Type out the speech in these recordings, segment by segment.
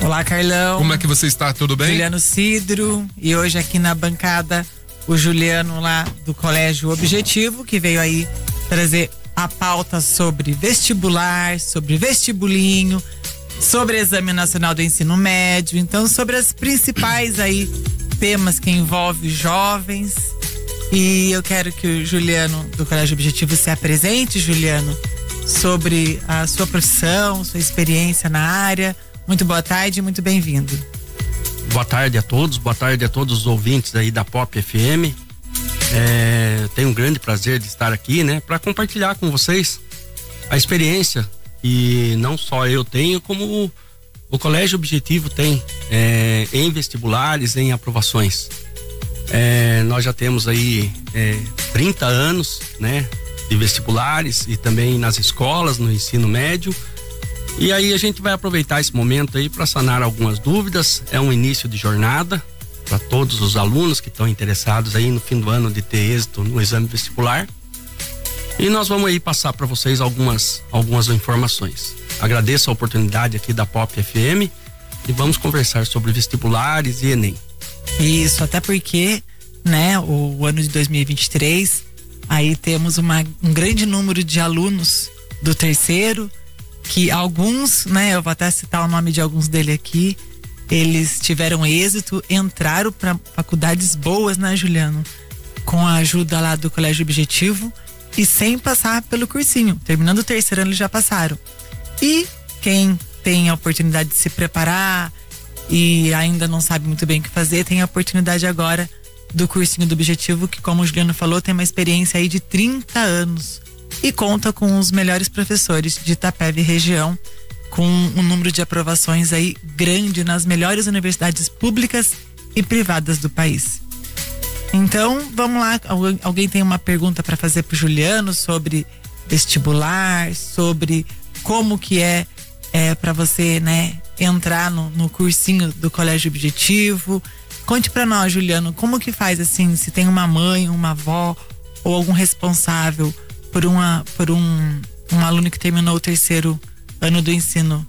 Olá, Carlão. Como é que você está? Tudo bem? Juliano Cidro, e hoje aqui na bancada o Juliano lá do Colégio Objetivo, que veio aí trazer a pauta sobre vestibular, sobre vestibulinho, sobre Exame Nacional do Ensino Médio, então sobre as principais aí temas que envolvem jovens. E eu quero que o Juliano do Colégio Objetivo se apresente, Juliano, sobre a sua profissão, sua experiência na área. Muito boa tarde, muito bem-vindo. Boa tarde a todos os ouvintes aí da Pop FM. Tenho um grande prazer de estar aqui, né, para compartilhar com vocês a experiência que não só eu tenho, como o Colégio Objetivo tem em vestibulares, em aprovações. Nós já temos aí 30 anos, né, de vestibulares e também nas escolas, no ensino médio. E aí a gente vai aproveitar esse momento aí para sanar algumas dúvidas. É um início de jornada para todos os alunos que estão interessados aí no fim do ano de ter êxito no exame vestibular. E nós vamos aí passar para vocês algumas informações. Agradeço a oportunidade aqui da Pop FM e vamos conversar sobre vestibulares e Enem. Isso, até porque, né, o ano de 2023, aí temos um grande número de alunos do terceiro, que alguns, né, eu vou até citar o nome de alguns dele aqui, eles tiveram êxito, entraram para faculdades boas, né, Juliano? Com a ajuda lá do Colégio Objetivo e sem passar pelo cursinho. Terminando o terceiro ano, eles já passaram. E quem tem a oportunidade de se preparar e ainda não sabe muito bem o que fazer, tem a oportunidade agora do cursinho do Objetivo, que, como o Juliano falou, tem uma experiência aí de 30 anos. E conta com os melhores professores de Itapeva e região, com um número de aprovações aí grande nas melhores universidades públicas e privadas do país. Então, vamos lá, alguém tem uma pergunta para fazer pro Juliano sobre vestibular, sobre como que é para você, né, entrar no cursinho do Colégio Objetivo. Conte para nós, Juliano, como que faz assim, se tem uma mãe, uma avó ou algum responsável por um aluno que terminou o terceiro ano do ensino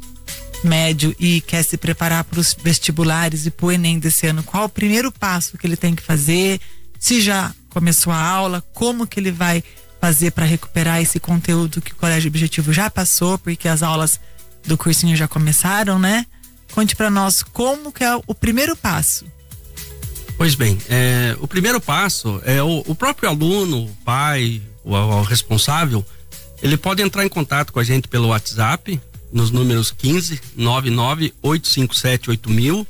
médio e quer se preparar para os vestibulares e para o Enem desse ano. Qual o primeiro passo que ele tem que fazer? Se já começou a aula, como que ele vai fazer para recuperar esse conteúdo que o Colégio Objetivo já passou, porque as aulas do cursinho já começaram, né? Conte para nós como que é o primeiro passo. Pois bem, o primeiro passo é o próprio aluno, o pai, o responsável, ele pode entrar em contato com a gente pelo WhatsApp, nos números 15 99 857 8000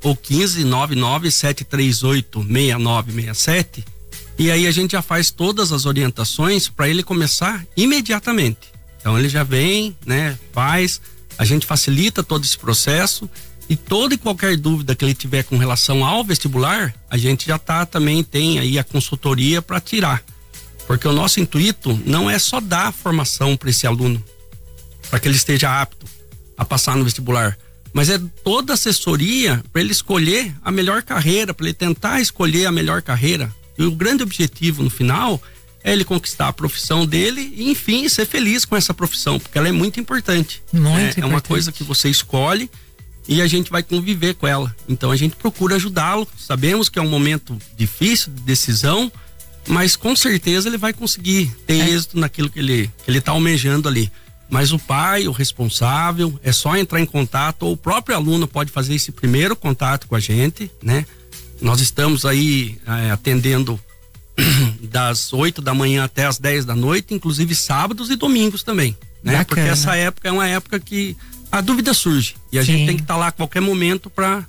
ou 15 99 738 6967, e aí a gente já faz todas as orientações para ele começar imediatamente. Então ele já vem, né, faz, a gente facilita todo esse processo. E toda e qualquer dúvida que ele tiver com relação ao vestibular, a gente já também tem aí a consultoria para tirar. Porque o nosso intuito não é só dar a formação para esse aluno, para que ele esteja apto a passar no vestibular, mas é toda a assessoria para ele escolher a melhor carreira, para ele tentar escolher a melhor carreira. E o grande objetivo no final é ele conquistar a profissão dele e, enfim, ser feliz com essa profissão, porque ela é muito importante. É uma coisa que você escolhe e a gente vai conviver com ela. Então a gente procura ajudá-lo. Sabemos que é um momento difícil de decisão, mas com certeza ele vai conseguir ter êxito naquilo que ele tá almejando ali. Mas o pai, o responsável, é só entrar em contato, ou o próprio aluno pode fazer esse primeiro contato com a gente, né? Nós estamos aí atendendo das 8 da manhã até as 10 da noite, inclusive sábados e domingos também, né? Bacana. Porque essa época é uma época que a dúvida surge e a gente tem que estar lá a qualquer momento para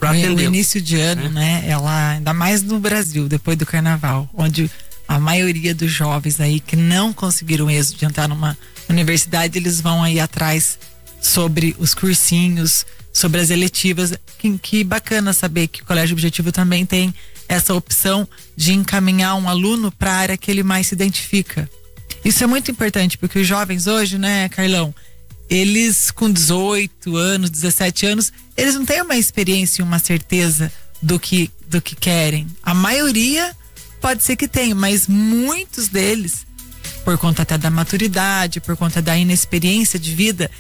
atender. O início de ano, né? Ela, ainda mais no Brasil, depois do carnaval, onde a maioria dos jovens aí que não conseguiram êxito de entrar numa universidade, eles vão aí atrás sobre os cursinhos, sobre as eletivas. Que bacana saber que o Colégio Objetivo também tem essa opção de encaminhar um aluno para a área que ele mais se identifica. Isso é muito importante, porque os jovens hoje, né, Carlão, eles com 18 anos, 17 anos, eles não têm uma experiência e uma certeza do que querem. A maioria pode ser que tenha, mas muitos deles, por conta até da maturidade, por conta da inexperiência de vida,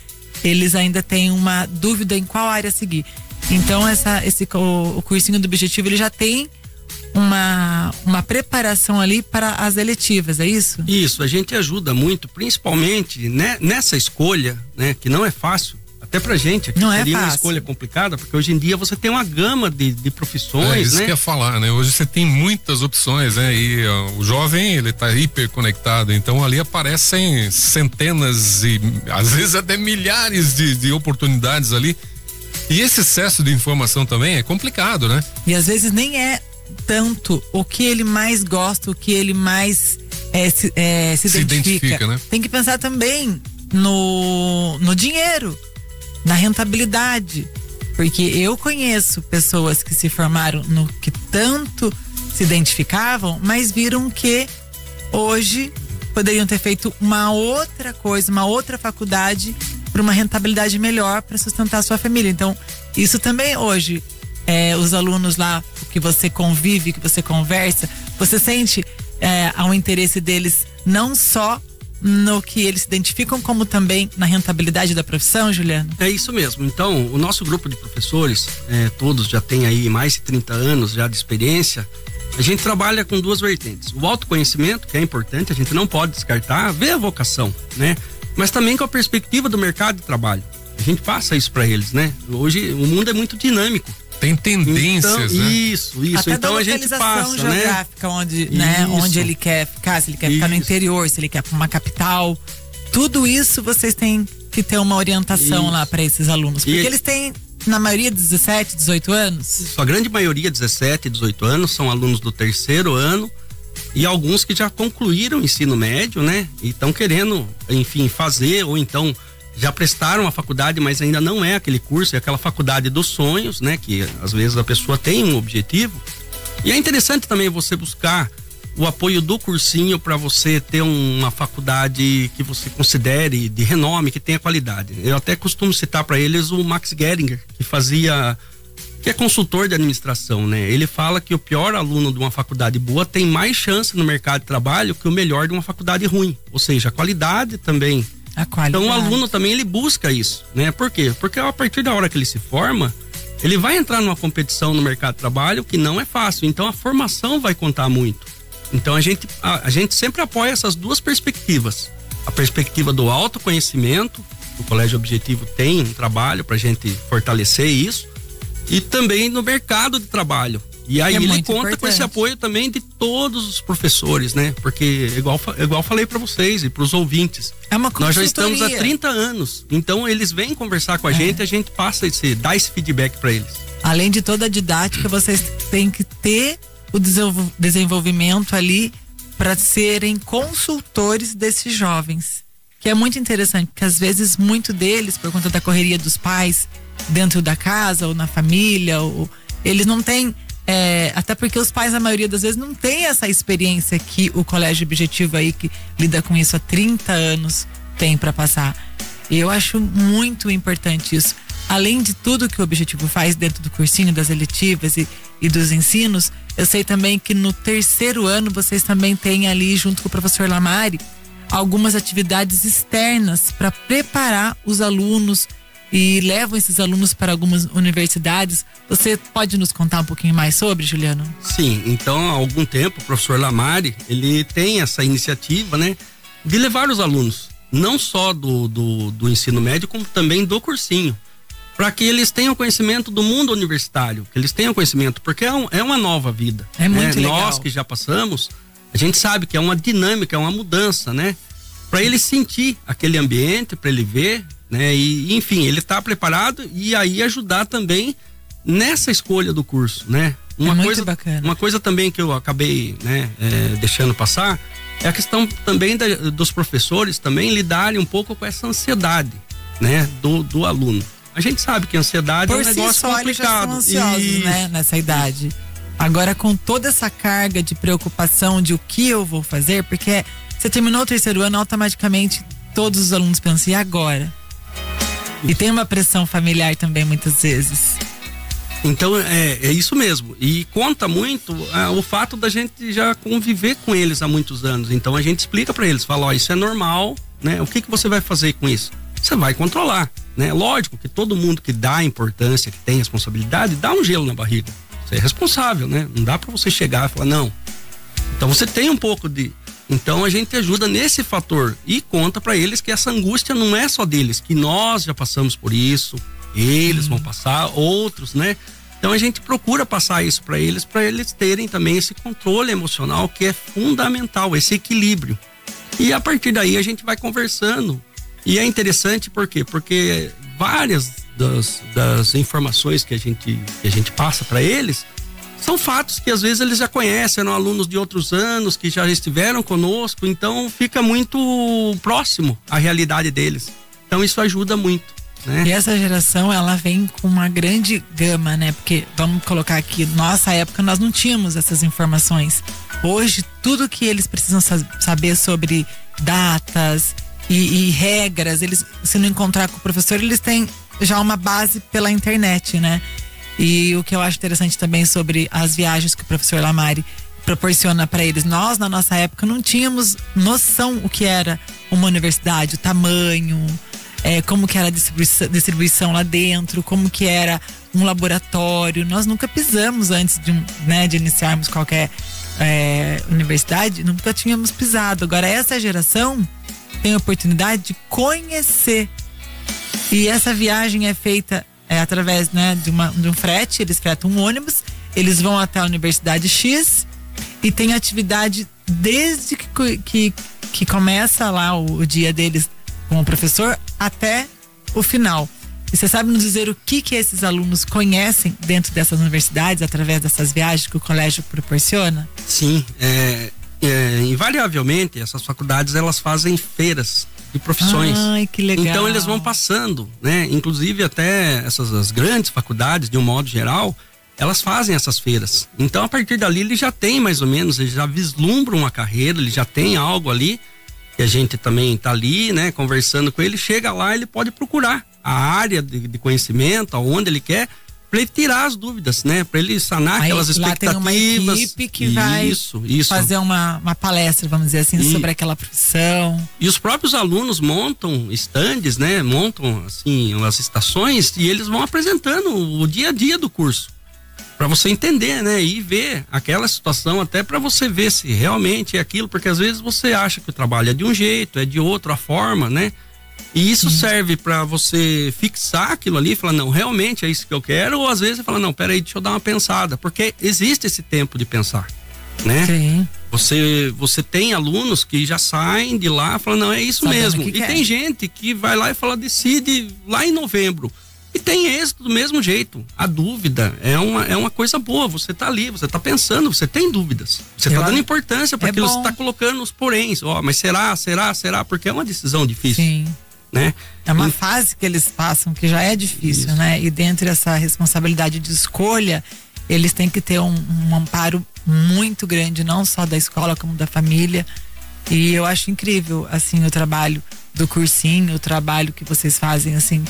eles ainda têm uma dúvida em qual área seguir. Então o cursinho do Objetivo, ele já tem uma preparação ali para as eletivas, é isso? Isso, a gente ajuda muito, principalmente, né, nessa escolha, né, que não é fácil. Até pra gente aqui não seria é uma fácil. escolha complicada, porque hoje em dia você tem uma gama de profissões, isso né? que eu ia falar, né? Hoje você tem muitas opções, né? E o jovem, ele tá hiperconectado, então ali aparecem centenas e às vezes até milhares de oportunidades ali. E esse excesso de informação também é complicado, né? E às vezes nem é tanto o que ele mais gosta, o que ele mais se identifica, né? Tem que pensar também no dinheiro, na rentabilidade, porque eu conheço pessoas que se formaram no que tanto se identificavam, mas viram que hoje poderiam ter feito uma outra coisa, uma outra faculdade para uma rentabilidade melhor para sustentar a sua família. Então, isso também hoje, os alunos lá que você convive, que você conversa, você sente ao interesse deles não só no que eles se identificam, como também na rentabilidade da profissão, Juliano? É isso mesmo. Então, o nosso grupo de professores, todos já têm aí mais de 30 anos já de experiência. A gente trabalha com duas vertentes. O autoconhecimento, que é importante, a gente não pode descartar, ver a vocação, né? Mas também com a perspectiva do mercado de trabalho. A gente passa isso para eles, né? Hoje o mundo é muito dinâmico. Tem tendências, então, né? Isso. Até então da a gente passa, geográfica, né? onde ele quer ficar, se ele quer ficar no interior, se ele quer para uma capital. Tudo isso vocês têm que ter uma orientação lá para esses alunos. Porque eles têm, na maioria, 17, 18 anos. A grande maioria, 17, 18 anos, são alunos do 3º ano. E alguns que já concluíram o ensino médio, né? E estão querendo, enfim, fazer, ou então já prestaram a faculdade, mas ainda não é aquele curso, é aquela faculdade dos sonhos, né? Que às vezes a pessoa tem um objetivo. E é interessante também você buscar o apoio do cursinho para você ter uma faculdade que você considere de renome, que tenha qualidade. Eu até costumo citar para eles o Max Geringer, que é consultor de administração, né? Ele fala que o pior aluno de uma faculdade boa tem mais chance no mercado de trabalho que o melhor de uma faculdade ruim. Ou seja, a qualidade também. A qualidade. Então o aluno também, ele busca isso, né? Por quê? Porque a partir da hora que ele se forma, ele vai entrar numa competição no mercado de trabalho que não é fácil. Então a formação vai contar muito. Então a gente sempre apoia essas duas perspectivas. A perspectiva do autoconhecimento, o Colégio Objetivo tem um trabalho pra gente fortalecer isso. E também no mercado de trabalho. E aí ele conta importante com esse apoio também de todos os professores, né? Porque, igual falei para vocês e para os ouvintes, nós já estamos há 30 anos. Então eles vêm conversar com a gente passa dá esse feedback para eles. Além de toda a didática, vocês têm que ter o desenvolvimento ali para serem consultores desses jovens. Que é muito interessante, porque às vezes muito deles, por conta da correria dos pais dentro da casa ou na família, eles não têm, até porque os pais, a maioria das vezes, não tem essa experiência que o Colégio Objetivo aí, que lida com isso há 30 anos, tem para passar. E eu acho muito importante isso. Além de tudo que o Objetivo faz dentro do cursinho, das eletivas e dos ensinos, eu sei também que no 3º ano vocês também têm ali, junto com o professor Lamari, algumas atividades externas para preparar os alunos e levam esses alunos para algumas universidades. Você pode nos contar um pouquinho mais sobre, Juliano? Sim, então há algum tempo o professor Lamari, ele tem essa iniciativa, né, de levar os alunos, não só do ensino médio, como também do cursinho, para que eles tenham conhecimento do mundo universitário, que eles tenham conhecimento, porque é uma nova vida. É muito legal. Nós que já passamos, a gente sabe que é uma dinâmica, é uma mudança, né? Para ele sentir aquele ambiente, para ele ver, né? E enfim, ele está preparado e aí ajudar também nessa escolha do curso, né? Muito bacana. Uma coisa também que eu acabei, né, deixando passar é a questão também dos professores também lidarem um pouco com essa ansiedade, né, do aluno. A gente sabe que a ansiedade é um negócio complicado. Eles já são ansiosos, né, nessa idade. Agora, com toda essa carga de preocupação de o que eu vou fazer, porque você terminou o 3º ano, automaticamente todos os alunos pensam, e agora? E tem uma pressão familiar também, muitas vezes. Então, é isso mesmo. E conta muito o fato da gente já conviver com eles há muitos anos. Então, a gente explica para eles, fala, ó, isso é normal, né? O que você vai fazer com isso? você vai controlar, né? Lógico que todo mundo que dá importância, que tem responsabilidade, dá um gelo na barriga. Você é responsável, né? Não dá para você chegar e falar, não. Então você tem um pouco de... Então a gente ajuda nesse fator e conta para eles que essa angústia não é só deles, que nós já passamos por isso, eles vão passar, outros, né? Então a gente procura passar isso para eles terem também esse controle emocional que é fundamental, esse equilíbrio. E a partir daí a gente vai conversando. E é interessante por quê? Porque várias das informações que a gente passa para eles são fatos que às vezes eles já conhecem, eram alunos de outros anos que já estiveram conosco, então fica muito próximo à realidade deles. Então isso ajuda muito, né? E essa geração, ela vem com uma grande gama, né? Porque, vamos colocar aqui, nossa época nós não tínhamos essas informações. Hoje, tudo que eles precisam saber sobre datas e regras, eles, se não encontrar com o professor, eles têm já uma base pela internet, né? E o que eu acho interessante também sobre as viagens que o professor Lamari proporciona para eles. Nós, na nossa época, não tínhamos noção o que era uma universidade, o tamanho, como que era a distribuição lá dentro, como que era um laboratório. Nós nunca pisamos antes de iniciarmos qualquer universidade, nunca tínhamos pisado. Agora, essa geração tem a oportunidade de conhecer. E essa viagem é feita através, né, de um frete. Eles fretam um ônibus, eles vão até a Universidade X e tem atividade desde que começa lá o dia deles com o professor até o final. E você sabe nos dizer o que esses alunos conhecem dentro dessas universidades através dessas viagens que o colégio proporciona? Sim, invariavelmente essas faculdades elas fazem feiras de profissões. Ai, que legal. Então eles vão passando, né? Inclusive até as grandes faculdades, de um modo geral, elas fazem essas feiras. Então a partir dali ele já tem mais ou menos, ele já vislumbra uma carreira, ele já tem algo ali, que a gente também tá ali, né? Conversando com ele, chega lá, ele pode procurar a área de conhecimento, aonde ele quer, para ele tirar as dúvidas, né? Para ele sanar aquelas expectativas. Lá tem uma equipe que vai fazer uma palestra, vamos dizer assim, sobre aquela profissão. E os próprios alunos montam estandes, né? Montam, assim, as estações e eles vão apresentando o dia a dia do curso. Para você entender, né? E ver aquela situação, até para você ver se realmente é aquilo, porque às vezes você acha que o trabalho é de um jeito, é de outra forma, né? E isso serve para você fixar aquilo ali e falar, não, realmente é isso que eu quero, ou às vezes você fala, não, peraí, deixa eu dar uma pensada, porque existe esse tempo de pensar, né? Sim. Você tem alunos que já saem de lá e falam, não, é isso mesmo. E tem gente que vai lá e fala, decide lá em novembro. E tem êxito do mesmo jeito. A dúvida é uma coisa boa. Você tá ali, você tá pensando, você tem dúvidas. Você tá dando importância para aquilo, você tá colocando os poréns. Mas será? Porque é uma decisão difícil. Sim. Né? É uma fase que eles passam que já é difícil, né? E dentro dessa responsabilidade de escolha, eles têm que ter um amparo muito grande, não só da escola, como da família. E eu acho incrível, assim, o trabalho do cursinho, o trabalho que vocês fazem, assim,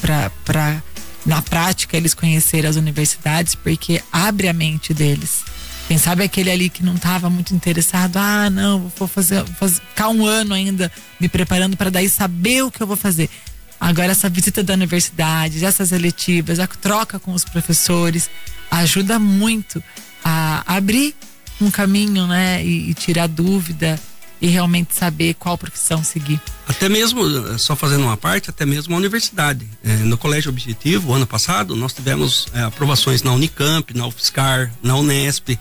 pra na prática eles conhecerem as universidades, porque abre a mente deles. Quem sabe aquele ali que não estava muito interessado, não, vou ficar um ano ainda me preparando para daí saber o que eu vou fazer. Agora essa visita da universidade, essas eletivas, a troca com os professores, ajuda muito a abrir um caminho, né? E tirar dúvida e realmente saber qual profissão seguir. Até mesmo, só fazendo uma parte, até mesmo a universidade. No Colégio Objetivo, ano passado, nós tivemos aprovações na Unicamp, na UFSCar, na Unesp.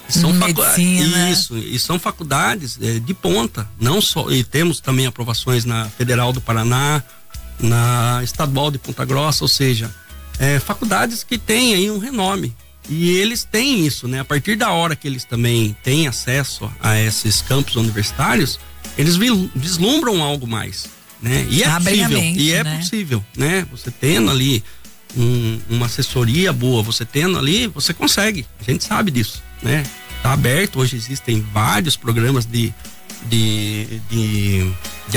São Medicina. E são faculdades de ponta, não só, e temos também aprovações na Federal do Paraná, na Estadual de Ponta Grossa, ou seja, faculdades que têm aí um renome. E eles têm isso, né? A partir da hora que eles também têm acesso a esses campos universitários, eles vislumbram algo mais, né? E é possível, né? Você tendo ali uma assessoria boa, você tendo ali, você consegue, a gente sabe disso, né? Tá aberto, hoje existem vários programas de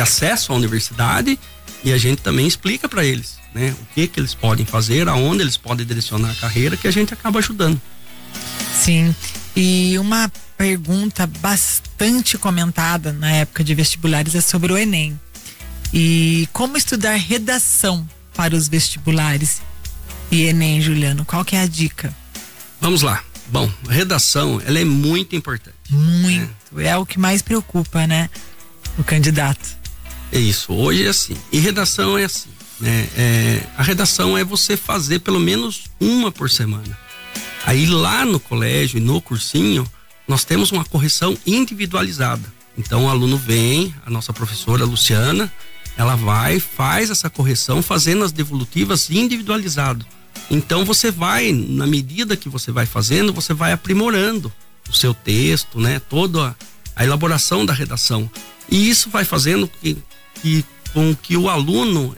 acesso à universidade e a gente também explica para eles, né? O que eles podem fazer, aonde eles podem direcionar a carreira, que a gente acaba ajudando. Sim, e uma pergunta bastante comentada na época de vestibulares é sobre o Enem. E como estudar redação para os vestibulares e Enem, Juliano? Qual que é a dica? Vamos lá. Bom, a redação, ela é muito importante. Muito. É o que mais preocupa, né? O candidato. É isso. Hoje é assim. E redação é assim, né? A redação é você fazer pelo menos uma por semana. Aí lá no colégio e no cursinho, nós temos uma correção individualizada. Então o aluno vem, a nossa professora Luciana, ela vai, faz essa correção fazendo as devolutivas individualizado. Então você vai, na medida que você vai fazendo, você vai aprimorando o seu texto, né? Toda a elaboração da redação. E isso vai fazendo com que o aluno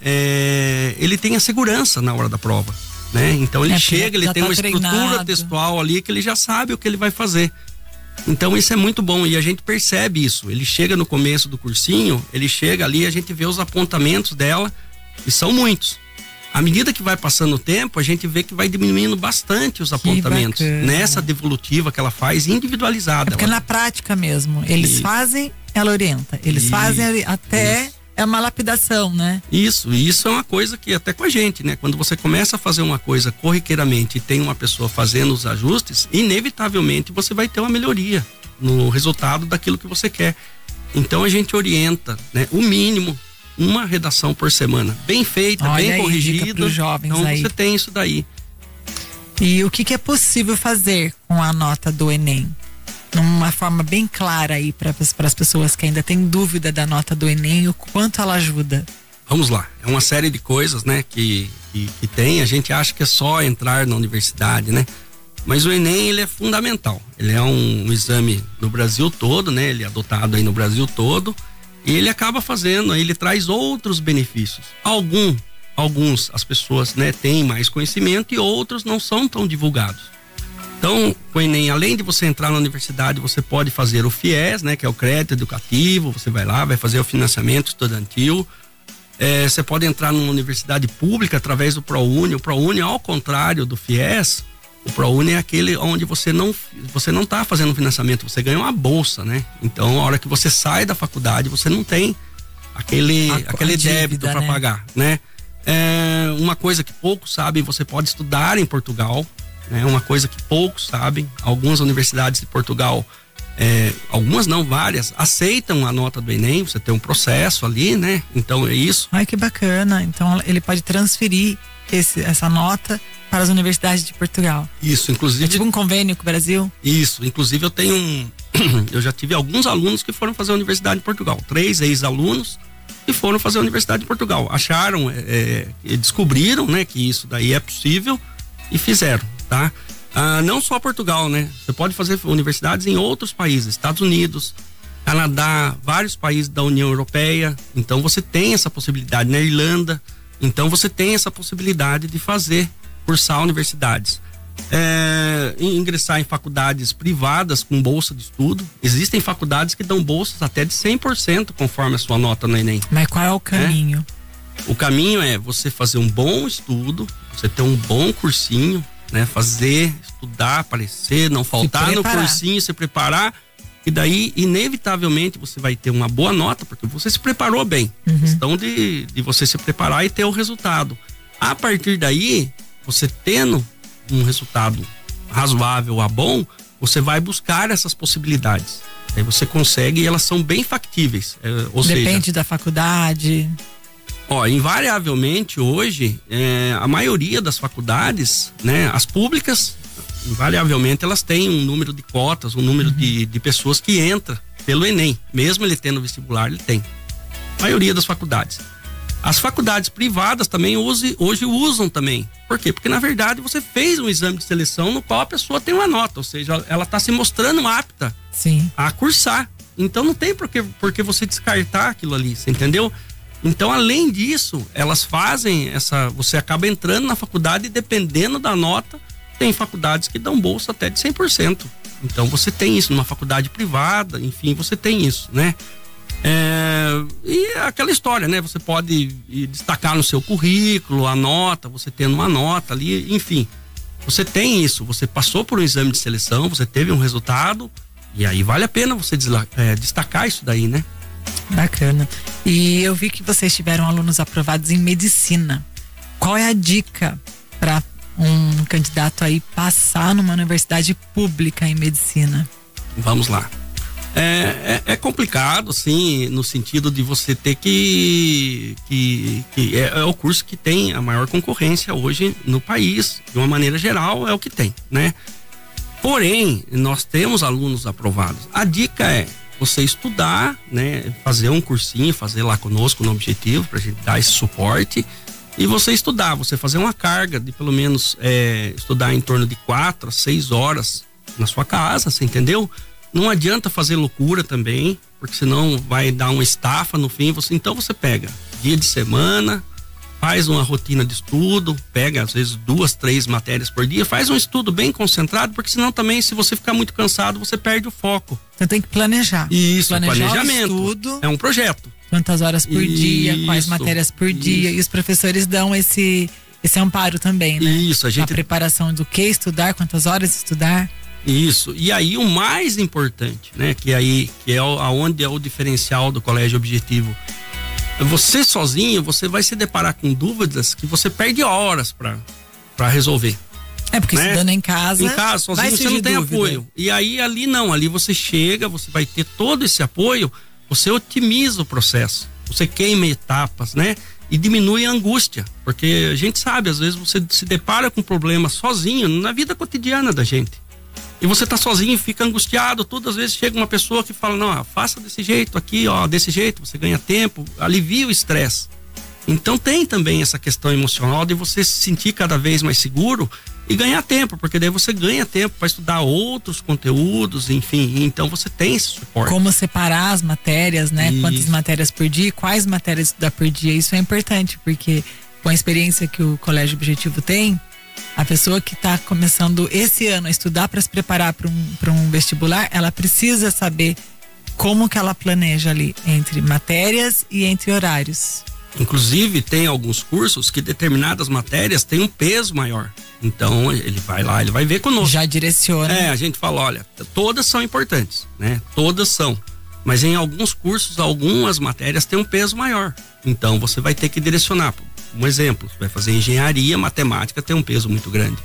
ele tenha segurança na hora da prova, né? Então ele chega, ele tem uma estrutura textual ali que ele já sabe o que ele vai fazer. Então isso é muito bom e a gente percebe isso. Ele chega no começo do cursinho, ele chega ali, a gente vê os apontamentos dela e são muitos. À medida que vai passando o tempo, a gente vê que vai diminuindo bastante os apontamentos nessa devolutiva que ela faz individualizada. Porque na prática mesmo, eles fazem, ela orienta. Eles fazem até é uma lapidação, né? Isso é uma coisa que até com a gente, né? Quando você começa a fazer uma coisa corriqueiramente e tem uma pessoa fazendo os ajustes, inevitavelmente você vai ter uma melhoria no resultado daquilo que você quer. Então a gente orienta, né? O mínimo, uma redação por semana, bem feita, bem corrigida. Então você tem isso daí. E o que é possível fazer com a nota do Enem? Numa forma bem clara aí para as pessoas que ainda têm dúvida da nota do Enem, o quanto ela ajuda. Vamos lá, é uma série de coisas, né, que tem. A gente acha que é só entrar na universidade, né? Mas o Enem, ele é fundamental. Ele é um exame no Brasil todo, né? Ele é adotado aí no Brasil todo. E ele acaba fazendo, ele traz outros benefícios. Alguns as pessoas, né, têm mais conhecimento e outros não são tão divulgados. Então, o Enem, além de você entrar na universidade, você pode fazer o FIES, né, que é o crédito educativo. Você vai lá, vai fazer o financiamento estudantil. Você pode entrar numa universidade pública através do ProUni. O ProUni, ao contrário do FIES, o ProUni é aquele onde você não está fazendo financiamento, você ganha uma bolsa, né? Então, a hora que você sai da faculdade, você não tem aquele débito para pagar, né? Uma coisa que poucos sabem, você pode estudar em Portugal, né? Uma coisa que poucos sabem, algumas universidades de Portugal, algumas não, várias, aceitam a nota do Enem, você tem um processo ali, né? Então é isso. Ai, que bacana. Então ele pode transferir essa nota para as universidades de Portugal. Isso, inclusive. É tipo um convênio com o Brasil? Isso, inclusive eu já tive alguns alunos que foram fazer a Universidade de Portugal, 3 ex-alunos que foram fazer a Universidade de Portugal, acharam, descobriram, né, que isso daí é possível e fizeram, tá? Não só Portugal, né? Você pode fazer universidades em outros países, Estados Unidos, Canadá, vários países da União Europeia. Então você tem essa possibilidade, na Irlanda. Então você tem essa possibilidade de cursar universidades. Ingressar em faculdades privadas com bolsa de estudo. Existem faculdades que dão bolsas até de 100% conforme a sua nota no Enem. Mas qual é o caminho? O caminho é você fazer um bom estudo, você ter um bom cursinho, né? Estudar, aparecer, não faltar no cursinho, se preparar. E daí, inevitavelmente, você vai ter uma boa nota, porque você se preparou bem. Questão de você se preparar e ter o resultado. A partir daí, você tendo um resultado razoável a bom, você vai buscar essas possibilidades. Aí você consegue e elas são bem factíveis. Depende da faculdade. Invariavelmente, hoje, a maioria das faculdades, né, as públicas, invariavelmente elas têm um número de cotas, um número de pessoas que entra pelo Enem, mesmo ele tendo vestibular, ele tem. A maioria das faculdades. As faculdades privadas também hoje usam também. Por quê? Porque na verdade você fez um exame de seleção no qual a pessoa tem uma nota, ou seja, ela está se mostrando apta a cursar. Então não tem por que você descartar aquilo ali, você entendeu? Então, além disso, elas fazem você acaba entrando na faculdade e dependendo da nota, tem faculdades que dão bolsa até de 100%. Então você tem isso numa faculdade privada, enfim, você tem isso, né? E aquela história, né? Você pode destacar no seu currículo a nota, você tendo uma nota ali, enfim. Você tem isso, você passou por um exame de seleção, você teve um resultado, e aí vale a pena você destacar isso daí, né? Bacana. E eu vi que vocês tiveram alunos aprovados em medicina. Qual é a dica para um candidato aí passar numa universidade pública em medicina? Vamos lá. É complicado, sim, no sentido de você ter que é o curso que tem a maior concorrência hoje no país, de uma maneira geral, é o que tem, né? Porém, nós temos alunos aprovados. A dica é você estudar, né? Fazer um cursinho, fazer lá conosco no Objetivo, pra gente dar esse suporte, e você estudar, você fazer uma carga de pelo menos estudar em torno de 4 a 6 horas na sua casa, você entendeu? Não adianta fazer loucura também, porque senão vai dar uma estafa no fim. Então você pega dia de semana, faz uma rotina de estudo, pega às vezes 2, 3 matérias por dia, faz um estudo bem concentrado, porque senão também, se você ficar muito cansado, você perde o foco. Você tem que planejar. Isso, planejamento. O estudo, é um projeto. Quantas horas por dia, quais matérias por dia, e os professores dão esse amparo também, né? Isso, a preparação do que estudar, quantas horas estudar. Isso, e aí o mais importante, né, que é aonde é o diferencial do Colégio Objetivo. Você sozinho, você vai se deparar com dúvidas que você perde horas para resolver. Porque né? Estudando em casa sozinho você não tem apoio. E aí ali não, ali você chega, você vai ter todo esse apoio, você otimiza o processo, você queima etapas, né? E diminui a angústia, porque a gente sabe, às vezes você se depara com um problema sozinho na vida cotidiana da gente. E você tá sozinho e fica angustiado. Todas as vezes chega uma pessoa que fala, não, faça desse jeito aqui, ó, desse jeito, você ganha tempo, alivia o estresse. Então tem também essa questão emocional de você se sentir cada vez mais seguro e ganhar tempo, porque daí você ganha tempo para estudar outros conteúdos, enfim, então você tem esse suporte. Como separar as matérias, né? Isso. Quantas matérias por dia, quais matérias estudar por dia, isso é importante, porque com a experiência que o Colégio Objetivo tem, a pessoa que está começando esse ano a estudar para se preparar para um vestibular, ela precisa saber como que ela planeja ali entre matérias e entre horários. Inclusive tem alguns cursos que determinadas matérias têm um peso maior. Então ele vai lá, ele vai ver conosco. Já direciona. A gente fala, olha, todas são importantes, né? Todas são. Mas em alguns cursos, algumas matérias têm um peso maior. Então você vai ter que direcionar. Um exemplo, você vai fazer engenharia, matemática tem um peso muito grande.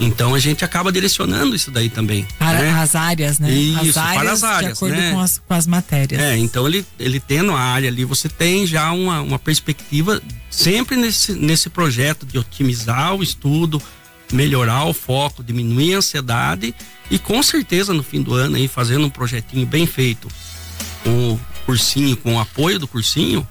Então a gente acaba direcionando isso daí também. Para, né? As áreas, né? Isso, para as áreas, de acordo, né? com as matérias. Então ele tendo a área ali, você tem já uma perspectiva sempre nesse projeto de otimizar o estudo, melhorar o foco, diminuir a ansiedade e com certeza no fim do ano aí fazendo um projetinho bem feito com o cursinho, com o apoio do cursinho,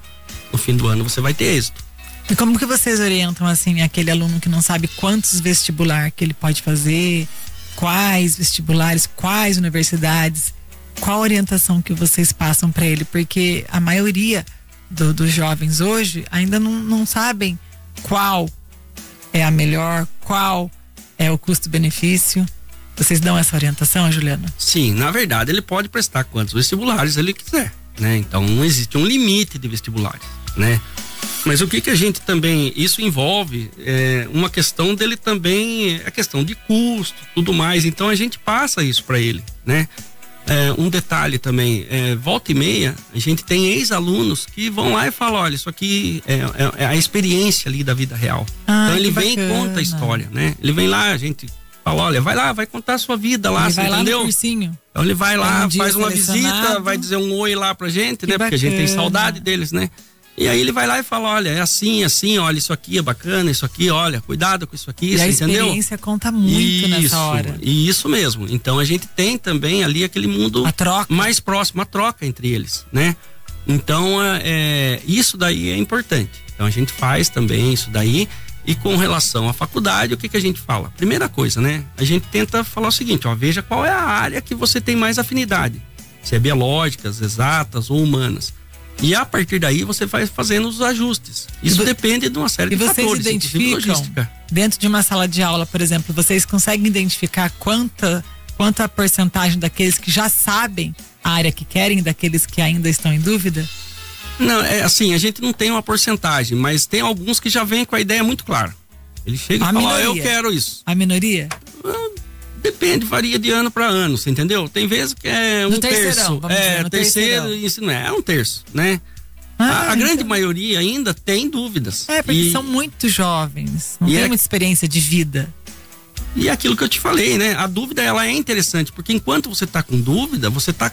no fim do ano você vai ter êxito. E como que vocês orientam, assim, aquele aluno que não sabe quantos vestibular que ele pode fazer, quais vestibulares, quais universidades, qual a orientação que vocês passam para ele? Porque a maioria dos jovens hoje ainda não sabem qual é a melhor, qual é o custo-benefício. Vocês dão essa orientação, Juliana? Sim, na verdade ele pode prestar quantos vestibulares ele quiser, né? Então não existe um limite de vestibulares, né? Mas o que a gente também, isso envolve uma questão dele também, a questão de custo, tudo mais, então a gente passa isso para ele, né? Um detalhe também, volta e meia, a gente tem ex-alunos que vão lá e falam, olha, isso aqui é a experiência ali da vida real. Então ele vem e conta a história, né? Ele vem lá, a gente fala, olha, vai lá, vai contar a sua vida lá, ele você vai entendeu? Lá no cursinho. Então ele vai lá, faz uma visita, vai dizer um oi lá pra gente, né? Porque a gente tem saudade deles, né? E aí ele vai lá e fala, olha, é assim, olha, isso aqui é bacana, isso aqui, olha, cuidado com isso aqui, você entendeu? A experiência conta muito nessa hora. Isso mesmo. Então a gente tem também ali aquele mundo mais próximo, a troca entre eles, né? Então isso daí é importante. Então a gente faz também isso daí. E com relação à faculdade, o que a gente fala? Primeira coisa, né? A gente tenta falar o seguinte, ó, veja qual é a área que você tem mais afinidade. Se é biológicas, exatas ou humanas. E a partir daí você vai fazendo os ajustes. Isso depende de uma série de fatores. E vocês identificam, dentro de uma sala de aula, por exemplo, vocês conseguem identificar quanta porcentagem daqueles que já sabem a área que querem, daqueles que ainda estão em dúvida? Não, assim, a gente não tem uma porcentagem, mas tem alguns que já vêm com a ideia muito clara. Ele chega e fala, eu quero isso. A minoria? Depende, varia de ano para ano, você entendeu? Tem vezes que é um terço. Terceiro, isso não é um terço, né? A grande maioria ainda tem dúvidas. Porque são muito jovens, não tem muita experiência de vida. E é aquilo que eu te falei, né? A dúvida, ela é interessante, porque enquanto você tá com dúvida, você tá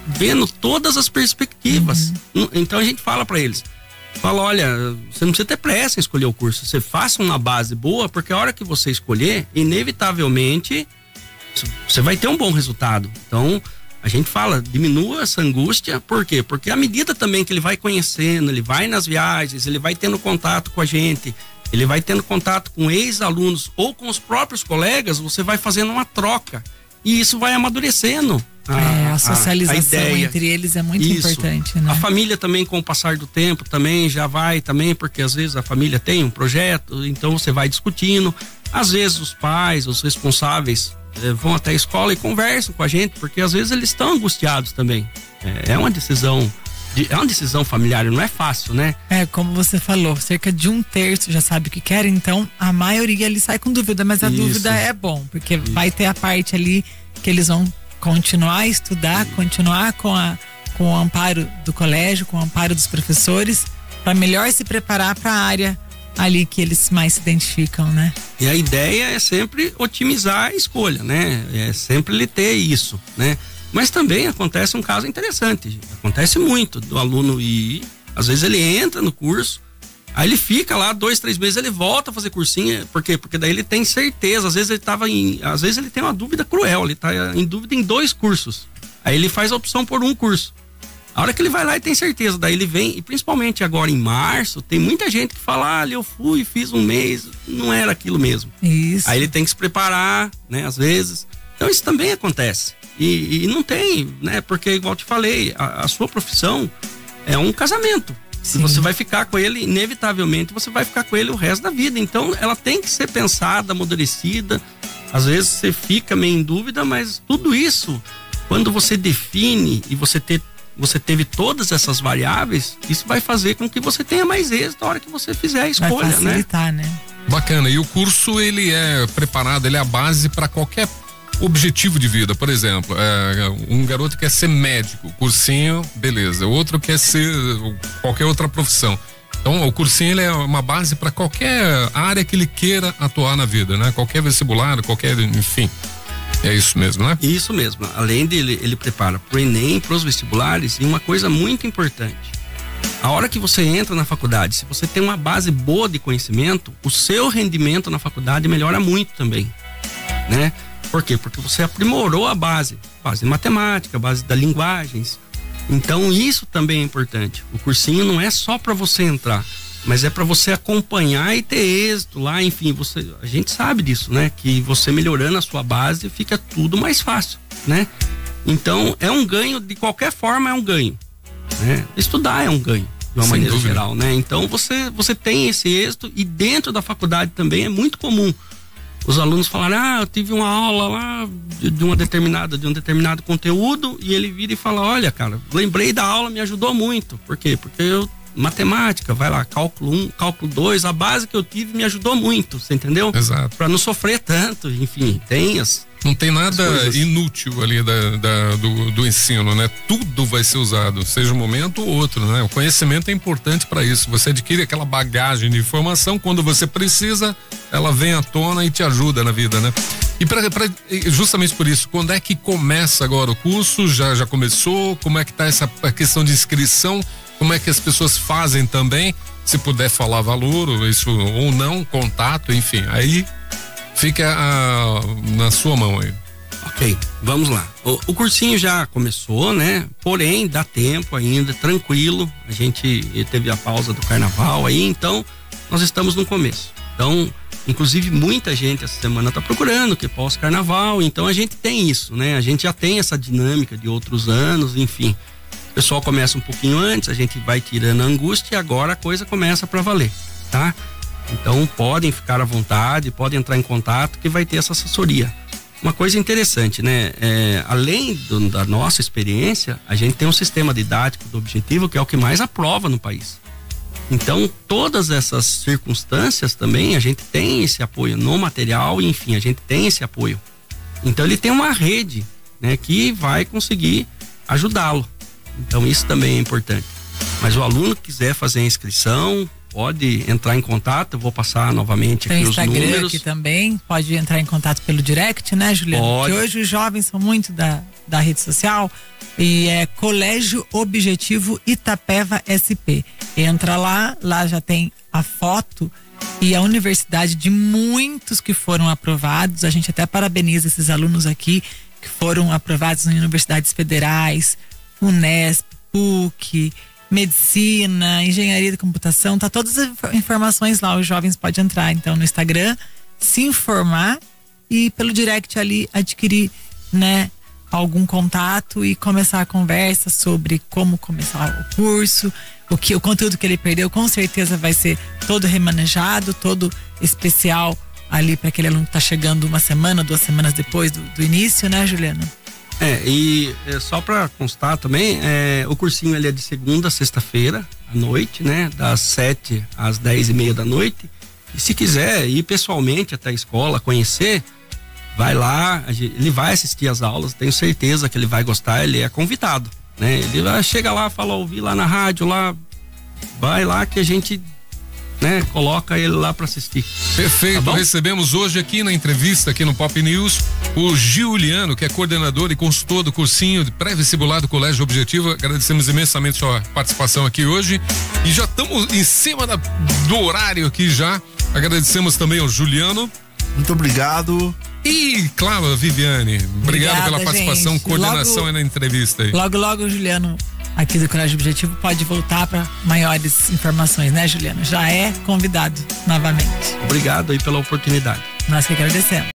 vendo todas as perspectivas. Então a gente fala para eles, olha, você não precisa ter pressa em escolher o curso, você faça uma base boa, porque a hora que você escolher, inevitavelmente você vai ter um bom resultado. Então a gente fala, diminua essa angústia. Por quê? Porque à medida também que ele vai conhecendo, ele vai nas viagens, ele vai tendo contato com a gente, ele vai tendo contato com ex-alunos ou com os próprios colegas, você vai fazendo uma troca e isso vai amadurecendo. A socialização entre eles é muito importante, né? A família também, com o passar do tempo, também já vai também, porque às vezes a família tem um projeto, então você vai discutindo. Às vezes os pais, os responsáveis vão até a escola e conversam com a gente, porque às vezes eles estão angustiados também. É uma decisão familiar, não é fácil, né? Como você falou, cerca de um terço já sabe o que quer, então a maioria ali sai com dúvida, mas a dúvida é bom, porque vai ter a parte ali que eles vão continuar a estudar, continuar com o amparo do colégio, com o amparo dos professores, para melhor se preparar para a área ali que eles mais se identificam, né? E a ideia é sempre otimizar a escolha, né? É sempre ele ter isso, né? Mas também acontece um caso interessante, acontece muito do aluno ir, às vezes ele entra no curso, aí ele fica lá 2-3 meses, ele volta a fazer cursinho. Por quê? Porque daí ele tem certeza, às vezes ele tem uma dúvida cruel, ele tá em dúvida em 2 cursos, aí ele faz a opção por um curso. A hora que ele vai lá e tem certeza, daí ele vem, e principalmente agora em março, tem muita gente que fala, eu fui, fiz um mês, não era aquilo mesmo. Isso. Aí ele tem que se preparar, né, às vezes. Então isso também acontece. E não tem, né, porque igual eu te falei, a sua profissão é um casamento. Se você vai ficar com ele, inevitavelmente você vai ficar com ele o resto da vida. Então ela tem que ser pensada, amadurecida. Às vezes você fica meio em dúvida, mas tudo isso, quando você define e você teve todas essas variáveis, isso vai fazer com que você tenha mais êxito na hora que você fizer a escolha, vai facilitar, né? Bacana. E o curso, ele é preparado, ele é a base para qualquer objetivo de vida. Por exemplo, um garoto quer ser médico, cursinho, beleza. Outro quer ser qualquer outra profissão. Então, o cursinho, ele é uma base para qualquer área que ele queira atuar na vida, né? Qualquer vestibular, enfim. É isso mesmo, né? Isso mesmo. Além dele, ele prepara pro Enem, pros vestibulares, e uma coisa muito importante. A hora que você entra na faculdade, se você tem uma base boa de conhecimento, o seu rendimento na faculdade melhora muito também, né? Por quê? Porque você aprimorou a base de matemática, base das linguagens. Então isso também é importante. O cursinho não é só para você entrar, mas é para você acompanhar e ter êxito lá, enfim, a gente sabe disso, né? Que você melhorando a sua base fica tudo mais fácil, né? Então é um ganho, de qualquer forma é um ganho, né? Estudar é um ganho, de uma maneira geral, né? Então você tem esse êxito, e dentro da faculdade também é muito comum os alunos falarem, eu tive uma aula lá de um determinado conteúdo, e ele vira e fala, olha, cara, lembrei da aula, me ajudou muito. Por quê? Porque matemática, vai lá, cálculo 1, cálculo 2, a base que eu tive me ajudou muito, você entendeu? Exato. Pra não sofrer tanto, enfim, não tem nada inútil ali do ensino, né? Tudo vai ser usado, seja um momento ou outro, né? O conhecimento é importante para isso. Você adquire aquela bagagem de informação, quando você precisa, ela vem à tona e te ajuda na vida, né? E justamente por isso, quando é que começa agora o curso? Já começou? Como é que tá essa questão de inscrição? Como é que as pessoas fazem também? Se puder falar valor, isso ou não, contato, enfim, aí fica na sua mão aí. Ok, vamos lá. O cursinho já começou, né? Porém, dá tempo ainda, tranquilo. A gente teve a pausa do carnaval aí, então nós estamos no começo. Então, inclusive, muita gente essa semana tá procurando que pós-carnaval, então a gente tem isso, né? A gente já tem essa dinâmica de outros anos, enfim. O pessoal começa um pouquinho antes, a gente vai tirando a angústia e agora a coisa começa pra valer, tá? Então podem ficar à vontade, podem entrar em contato que vai ter essa assessoria. Uma coisa interessante, né? Além da nossa experiência, a gente tem um sistema didático do Objetivo que é o que mais aprova no país. Então todas essas circunstâncias também a gente tem esse apoio no material, enfim, a gente tem esse apoio. Então ele tem uma rede, né, que vai conseguir ajudá-lo. Então isso também é importante. Mas o aluno que quiser fazer a inscrição, pode entrar em contato, eu vou passar novamente aqui os números. Tem Instagram aqui também, pode entrar em contato pelo direct, né, Juliano? Pode. Porque hoje os jovens são muito da rede social, e é Colégio Objetivo Itapeva SP. Entra lá já tem a foto e a universidade de muitos que foram aprovados. A gente até parabeniza esses alunos aqui que foram aprovados em universidades federais, Unesp, PUC, Medicina, Engenharia de Computação, tá todas as informações lá, os jovens podem entrar então no Instagram, se informar e pelo direct ali adquirir, né, algum contato e começar a conversa sobre como começar o curso, o conteúdo que ele perdeu com certeza vai ser todo remanejado, todo especial ali para aquele aluno que tá chegando uma semana, 2 semanas depois do início, né, Juliano? E só para constar também, o cursinho ele é de segunda a sexta-feira à noite, né, das 7 às 10:30 da noite. E se quiser ir pessoalmente até a escola, conhecer, vai lá, ele vai assistir às aulas, tenho certeza que ele vai gostar, ele é convidado, né? Ele chega lá, fala, ouvir lá na rádio, lá, vai lá que a gente, né, coloca ele lá para assistir. Perfeito, Tá bom? Recebemos hoje aqui na entrevista, aqui no Pop News, o Giuliano, que é coordenador e consultor do cursinho de pré-vestibular do Colégio Objetivo. Agradecemos imensamente sua participação aqui hoje e já estamos em cima do horário aqui já. Agradecemos também ao Juliano. Muito obrigado. E, claro, a Viviane. Obrigado pela participação, gente. coordenação aí na entrevista aí. Logo o Juliano aqui do Colégio Objetivo pode voltar para maiores informações, né, Juliano? Já é convidado novamente. Obrigado aí pela oportunidade. Nós que agradecemos.